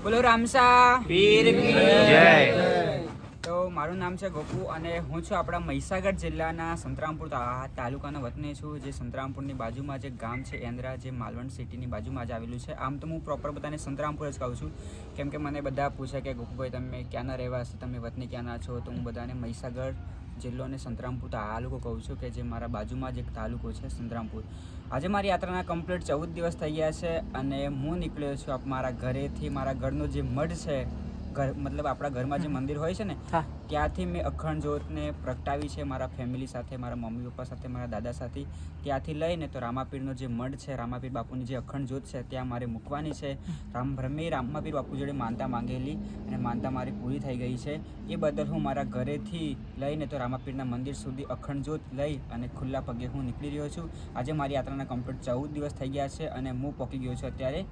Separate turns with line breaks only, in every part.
બોલો રામસા
પીર જય.
તો મારું નામ છે ગોપુ અને હું છું આપણા મહીસાગર જિલ્લાના સંતરામપુર તાલુકાનો વતની છું. જે સંતરામપુરની બાજુમાં જે ગામ છે એન્દ્રા, જે માલવણ સિટીની બાજુમાં જ આવેલું છે. આમ તો હું પ્રોપર બધાને સંતરામપુર જ કહું છું, કેમ કે મને બધા પૂછે કે ગોપુભાઈ તમે ક્યાંના રહેવાસી, તમે વતની ક્યાંના છો? તો હું બધાને મહીસાગર જિલ્લો અને સંતરામપુર તાલુકો કહું છું, કે જે મારા બાજુમાં જ એક તાલુકો છે સંતરામપુર. આજે મારી યાત્રાના કમ્પ્લીટ 14 દિવસ થઈ ગયા છે અને હું નીકળ્યો છું મારા ઘરેથી. મારા ઘરનો જે મઢ છે, મતલબ આપણા ઘરમાં જે મંદિર હોય છે ને, ત્યાંથી મેં અખંડ જ્યોતને પ્રગટાવી છે મારા ફેમિલી સાથે, મારા મમ્મી પપ્પા સાથે, મારા દાદા સાથે. ત્યાંથી લઈને તો રામાપીરનો જે મઢ છે, રામાપીર બાપુની જે અખંડ જ્યોત છે ત્યાં મારે મૂકવાની છે. રામાપીર બાપુ જોડે માનતા માંગેલી અને માનતા મારી પૂરી થઈ ગઈ છે. એ બદલ હું મારા ઘરેથી લઈને તો રામાપીરના મંદિર સુધી અખંડ જ્યોત લઈ અને ખુલ્લા પગે હું નીકળી રહ્યો છું. આજે મારી યાત્રાના કમ્પ્લીટ 14 દિવસ થઈ ગયા છે અને હું પહોંચી ગયો છું અત્યારે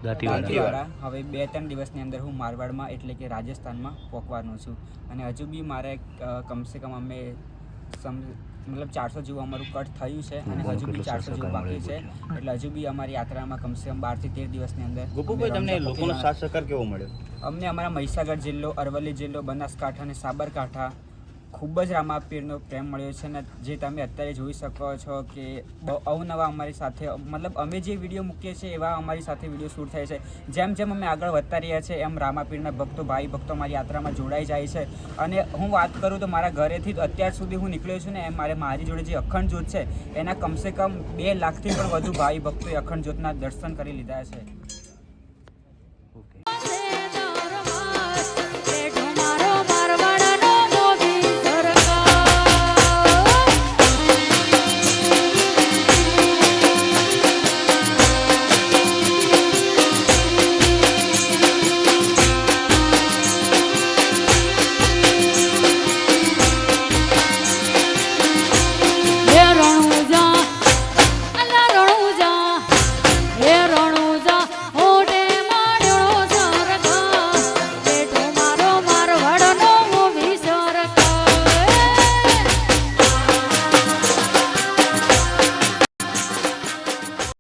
દાંતીવાડા. હવે 2-3 દિવસની અંદર હું મારવાડમાં એટલે કે રાજસ્થાનમાં પહોંચવાનો છું. અને હજુ બી મારે કમસે કમ અમે મતલબ 400 જેવું અમારું કટ થયું છે અને હજુ બી 400 જેવું બાકી છે. એટલે હજુ બી અમારી યાત્રામાં કમસે કમ 12 થી 13 દિવસની અંદર.
ગોપુભાઈ, તમને લોકોનો સાથ સહકાર કેવો મળ્યો?
અમને અમારા મહીસાગર જિલ્લો, અરવલ્લી જિલ્લો, બનાસકાંઠા અને સાબરકાંઠા ખૂબ જ રામાપીરનો પ્રેમ મળ્યો છે. અને જે તમે અત્યારે જોઈ શકો છો કે અવનવા અમારી સાથે, મતલબ અમે જે વિડીયો મૂકીએ છીએ એવા અમારી સાથે વિડીયો શૂટ થાય છે. જેમ જેમ અમે આગળ વધતા રહ્યા છીએ એમ રામાપીરના ભક્તો, ભાઈ ભક્તો અમારી યાત્રામાં જોડાઈ જાય છે. અને હું વાત કરું તો મારા ઘરેથી અત્યાર સુધી હું નીકળ્યો છું ને, એમ મારી જોડે જે અખંડ જ્યોત છે એના કમસે કમ 2 લાખથી પણ વધુ ભાઈ ભક્તોએ અખંડ જ્યોતના દર્શન કરી લીધા છે.
ઓકે.